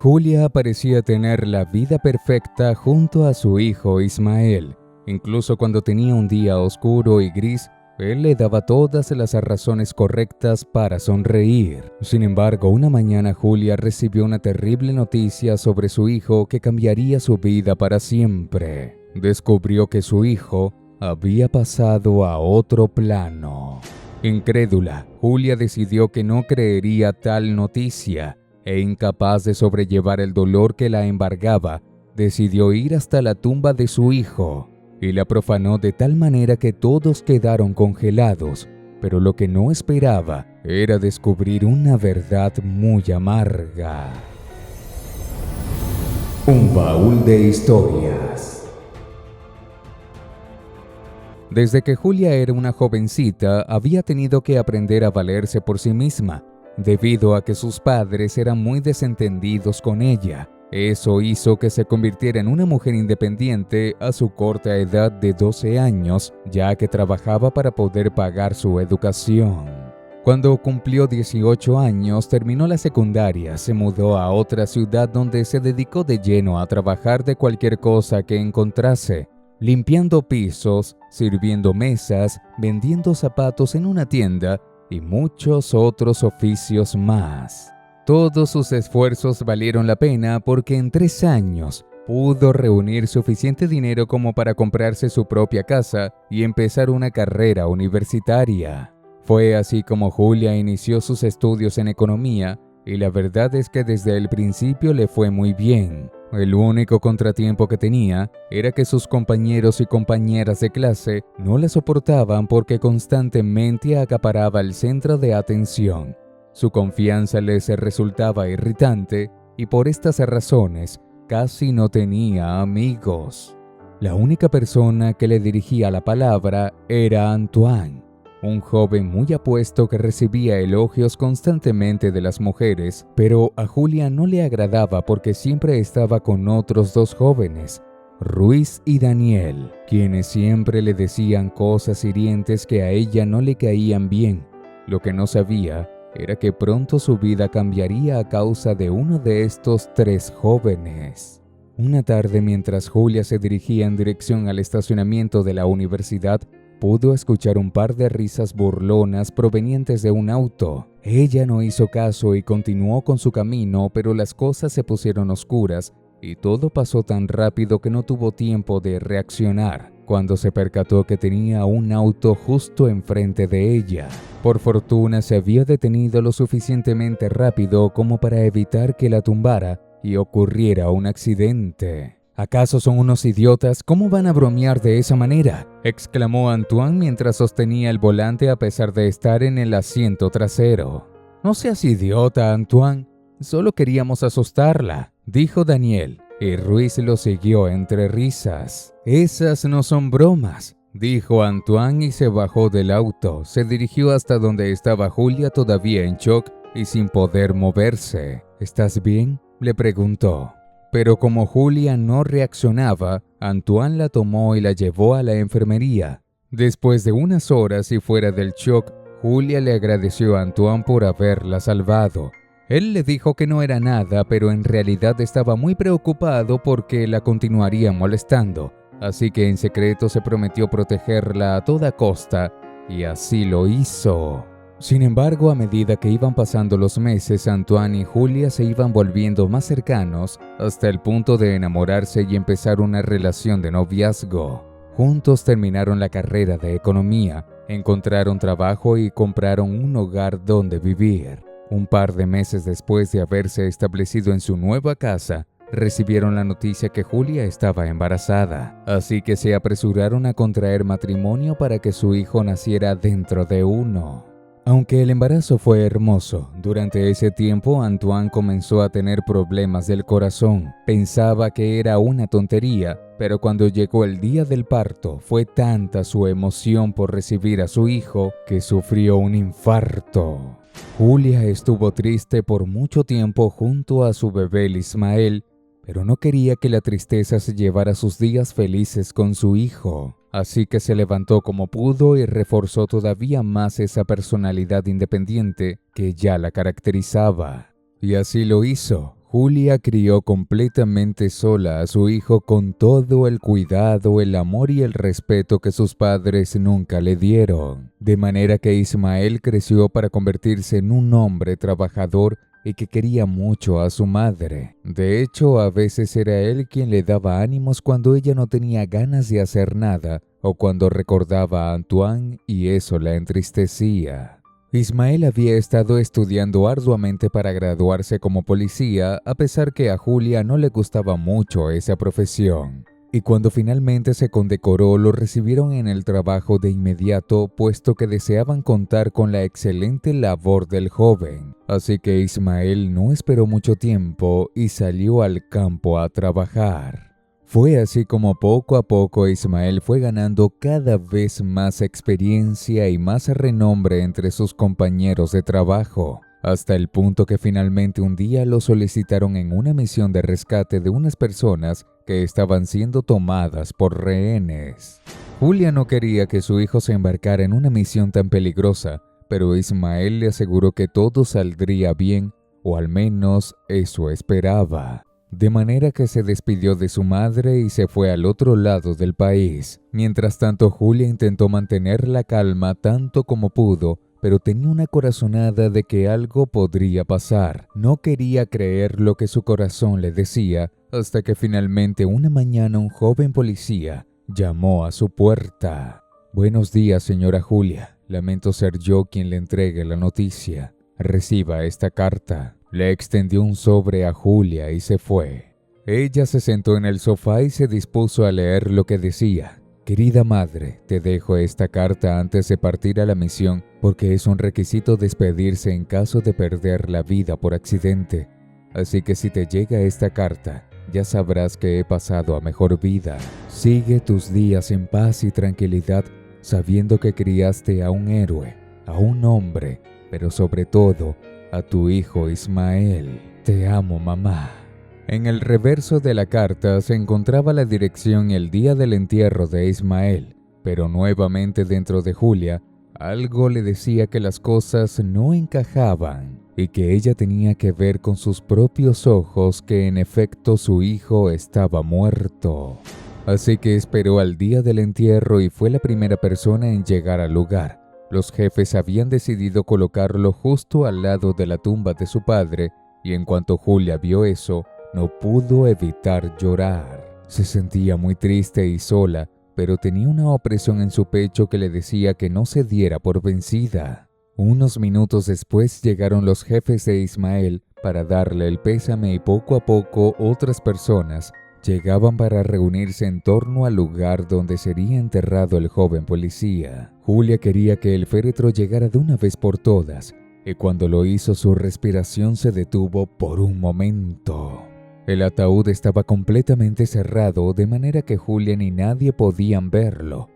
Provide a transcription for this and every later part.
Julia parecía tener la vida perfecta junto a su hijo Ismael. Incluso cuando tenía un día oscuro y gris, él le daba todas las razones correctas para sonreír. Sin embargo, una mañana Julia recibió una terrible noticia sobre su hijo que cambiaría su vida para siempre. Descubrió que su hijo había pasado a otro plano. Incrédula, Julia decidió que no creería tal noticia e incapaz de sobrellevar el dolor que la embargaba, decidió ir hasta la tumba de su hijo y la profanó de tal manera que todos quedaron congelados, pero lo que no esperaba era descubrir una verdad muy amarga. Un baúl de historias. Desde que Julia era una jovencita, había tenido que aprender a valerse por sí misma, debido a que sus padres eran muy desentendidos con ella. Eso hizo que se convirtiera en una mujer independiente a su corta edad de 12 años, ya que trabajaba para poder pagar su educación. Cuando cumplió 18 años, terminó la secundaria, se mudó a otra ciudad donde se dedicó de lleno a trabajar de cualquier cosa que encontrase, limpiando pisos, sirviendo mesas, vendiendo zapatos en una tienda y muchos otros oficios más. Todos sus esfuerzos valieron la pena porque en 3 años pudo reunir suficiente dinero como para comprarse su propia casa y empezar una carrera universitaria. Fue así como Julia inició sus estudios en economía y la verdad es que desde el principio le fue muy bien. El único contratiempo que tenía era que sus compañeros y compañeras de clase no la soportaban porque constantemente acaparaba el centro de atención. Su confianza les resultaba irritante y por estas razones casi no tenía amigos. La única persona que le dirigía la palabra era Antoine, un joven muy apuesto que recibía elogios constantemente de las mujeres, pero a Julia no le agradaba porque siempre estaba con otros 2 jóvenes, Ruiz y Daniel, quienes siempre le decían cosas hirientes que a ella no le caían bien. Lo que no sabía era que pronto su vida cambiaría a causa de uno de estos 3 jóvenes. Una tarde, mientras Julia se dirigía en dirección al estacionamiento de la universidad, pudo escuchar un par de risas burlonas provenientes de un auto. Ella no hizo caso y continuó con su camino, pero las cosas se pusieron oscuras y todo pasó tan rápido que no tuvo tiempo de reaccionar cuando se percató que tenía un auto justo enfrente de ella. Por fortuna se había detenido lo suficientemente rápido como para evitar que la tumbara y ocurriera un accidente. ¿Acaso son unos idiotas? ¿Cómo van a bromear de esa manera?, exclamó Antoine mientras sostenía el volante a pesar de estar en el asiento trasero. No seas idiota, Antoine. Solo queríamos asustarla, dijo Daniel, y Ruiz lo siguió entre risas. Esas no son bromas, dijo Antoine y se bajó del auto. Se dirigió hasta donde estaba Julia todavía en shock y sin poder moverse. ¿Estás bien?, le preguntó. Pero como Julia no reaccionaba, Antoine la tomó y la llevó a la enfermería. Después de unas horas y fuera del shock, Julia le agradeció a Antoine por haberla salvado. Él le dijo que no era nada, pero en realidad estaba muy preocupado porque la continuaría molestando, así que en secreto se prometió protegerla a toda costa, y así lo hizo. Sin embargo, a medida que iban pasando los meses, Antoine y Julia se iban volviendo más cercanos hasta el punto de enamorarse y empezar una relación de noviazgo. Juntos terminaron la carrera de economía, encontraron trabajo y compraron un hogar donde vivir. Un par de meses después de haberse establecido en su nueva casa, recibieron la noticia que Julia estaba embarazada, así que se apresuraron a contraer matrimonio para que su hijo naciera dentro de uno. Aunque el embarazo fue hermoso, durante ese tiempo Antoine comenzó a tener problemas del corazón. Pensaba que era una tontería, pero cuando llegó el día del parto, fue tanta su emoción por recibir a su hijo que sufrió un infarto. Julia estuvo triste por mucho tiempo junto a su bebé Ismael, pero no quería que la tristeza se llevara sus días felices con su hijo. Así que se levantó como pudo y reforzó todavía más esa personalidad independiente que ya la caracterizaba. Y así lo hizo. Julia crió completamente sola a su hijo con todo el cuidado, el amor y el respeto que sus padres nunca le dieron. De manera que Ismael creció para convertirse en un hombre trabajador y que quería mucho a su madre. De hecho, a veces era él quien le daba ánimos cuando ella no tenía ganas de hacer nada o cuando recordaba a Antoine y eso la entristecía. Ismael había estado estudiando arduamente para graduarse como policía, a pesar que a Julia no le gustaba mucho esa profesión. Y cuando finalmente se condecoró, lo recibieron en el trabajo de inmediato, puesto que deseaban contar con la excelente labor del joven. Así que Ismael no esperó mucho tiempo y salió al campo a trabajar. Fue así como poco a poco Ismael fue ganando cada vez más experiencia y más renombre entre sus compañeros de trabajo, hasta el punto que finalmente un día lo solicitaron en una misión de rescate de unas personas que estaban siendo tomadas por rehenes. Julia no quería que su hijo se embarcara en una misión tan peligrosa, pero Ismael le aseguró que todo saldría bien, o al menos eso esperaba. De manera que se despidió de su madre y se fue al otro lado del país. Mientras tanto, Julia intentó mantener la calma tanto como pudo, pero tenía una corazonada de que algo podría pasar. No quería creer lo que su corazón le decía, hasta que finalmente una mañana un joven policía llamó a su puerta. «Buenos días, señora Julia. Lamento ser yo quien le entregue la noticia. Reciba esta carta». Le extendió un sobre a Julia y se fue. Ella se sentó en el sofá y se dispuso a leer lo que decía. «Querida madre, te dejo esta carta antes de partir a la misión porque es un requisito despedirse en caso de perder la vida por accidente. Así que si te llega esta carta, ya sabrás que he pasado a mejor vida. Sigue tus días en paz y tranquilidad, sabiendo que criaste a un héroe, a un hombre, pero sobre todo, a tu hijo Ismael. Te amo, mamá». En el reverso de la carta se encontraba la dirección y el día del entierro de Ismael, pero nuevamente dentro de Julia, algo le decía que las cosas no encajaban y que ella tenía que ver con sus propios ojos que en efecto su hijo estaba muerto. Así que esperó al día del entierro y fue la primera persona en llegar al lugar. Los jefes habían decidido colocarlo justo al lado de la tumba de su padre, y en cuanto Julia vio eso, no pudo evitar llorar. Se sentía muy triste y sola, pero tenía una opresión en su pecho que le decía que no se diera por vencida. Unos minutos después llegaron los jefes de Ismael para darle el pésame y poco a poco otras personas llegaban para reunirse en torno al lugar donde sería enterrado el joven policía. Julia quería que el féretro llegara de una vez por todas, y cuando lo hizo su respiración se detuvo por un momento. El ataúd estaba completamente cerrado, de manera que Julia ni nadie podían verlo.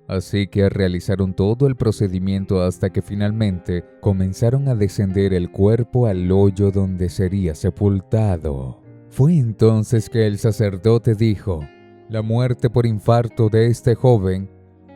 Así que realizaron todo el procedimiento hasta que finalmente comenzaron a descender el cuerpo al hoyo donde sería sepultado. Fue entonces que el sacerdote dijo: «La muerte por infarto de este joven»,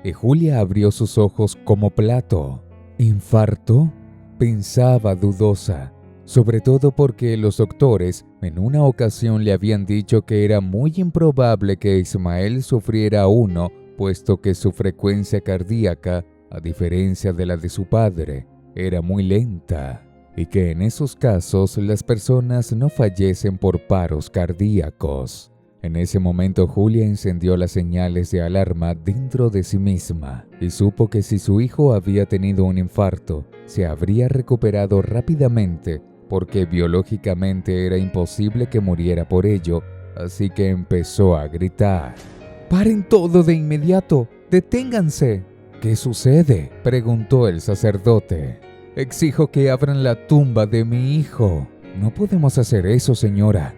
y Julia abrió sus ojos como plato. «¿Infarto?», pensaba dudosa, sobre todo porque los doctores en una ocasión le habían dicho que era muy improbable que Ismael sufriera uno, puesto que su frecuencia cardíaca, a diferencia de la de su padre, era muy lenta, y que en esos casos las personas no fallecen por paros cardíacos. En ese momento Julia encendió las señales de alarma dentro de sí misma y supo que si su hijo había tenido un infarto, se habría recuperado rápidamente porque biológicamente era imposible que muriera por ello, así que empezó a gritar: «¡Paren todo de inmediato! ¡Deténganse!». «¿Qué sucede?», preguntó el sacerdote. «Exijo que abran la tumba de mi hijo». «No podemos hacer eso, señora».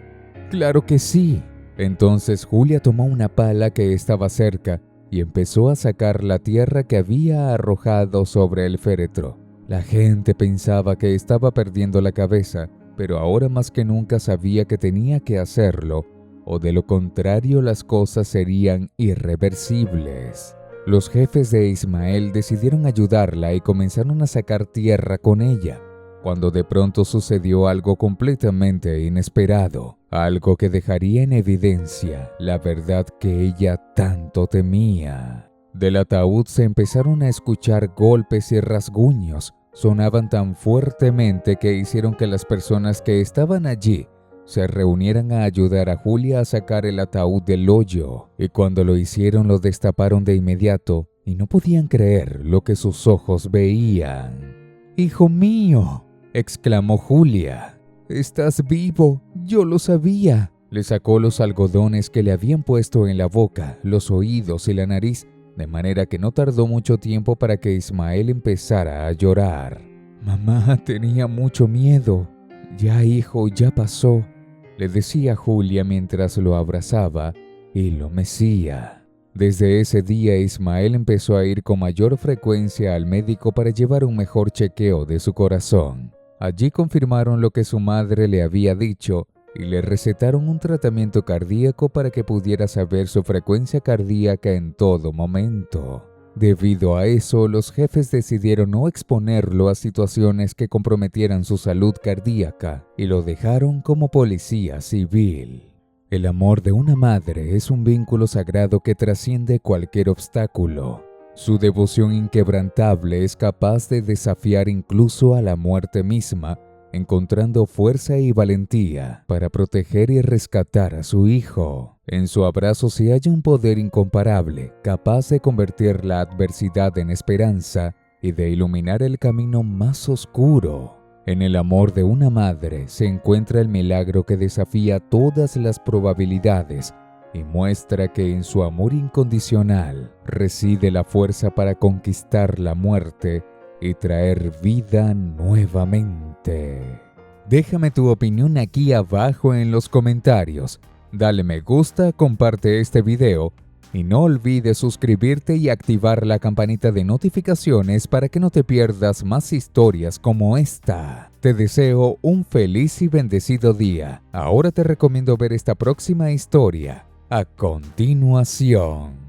«Claro que sí». Entonces Julia tomó una pala que estaba cerca y empezó a sacar la tierra que había arrojado sobre el féretro. La gente pensaba que estaba perdiendo la cabeza, pero ahora más que nunca sabía que tenía que hacerlo, o de lo contrario las cosas serían irreversibles. Los jefes de Ismael decidieron ayudarla y comenzaron a sacar tierra con ella. cuando de pronto sucedió algo completamente inesperado, algo que dejaría en evidencia la verdad que ella tanto temía. Del ataúd se empezaron a escuchar golpes y rasguños. Sonaban tan fuertemente que hicieron que las personas que estaban allí se reunieran a ayudar a Julia a sacar el ataúd del hoyo, y cuando lo hicieron lo destaparon de inmediato y no podían creer lo que sus ojos veían. «¡Hijo mío!», exclamó Julia. «¡Estás vivo! ¡Yo lo sabía!». Le sacó los algodones que le habían puesto en la boca, los oídos y la nariz, de manera que no tardó mucho tiempo para que Ismael empezara a llorar. «Mamá tenía mucho miedo. Ya, hijo, ya pasó», le decía Julia mientras lo abrazaba y lo mecía. Desde ese día Ismael empezó a ir con mayor frecuencia al médico para llevar un mejor chequeo de su corazón. Allí confirmaron lo que su madre le había dicho y le recetaron un tratamiento cardíaco para que pudiera saber su frecuencia cardíaca en todo momento. Debido a eso, los jefes decidieron no exponerlo a situaciones que comprometieran su salud cardíaca y lo dejaron como policía civil. El amor de una madre es un vínculo sagrado que trasciende cualquier obstáculo. Su devoción inquebrantable es capaz de desafiar incluso a la muerte misma, encontrando fuerza y valentía para proteger y rescatar a su hijo. En su abrazo se halla un poder incomparable, capaz de convertir la adversidad en esperanza y de iluminar el camino más oscuro. En el amor de una madre se encuentra el milagro que desafía todas las probabilidades y muestra que en su amor incondicional reside la fuerza para conquistar la muerte y traer vida nuevamente. Déjame tu opinión aquí abajo en los comentarios. Dale me gusta, comparte este video y no olvides suscribirte y activar la campanita de notificaciones para que no te pierdas más historias como esta. Te deseo un feliz y bendecido día. Ahora te recomiendo ver esta próxima historia a continuación.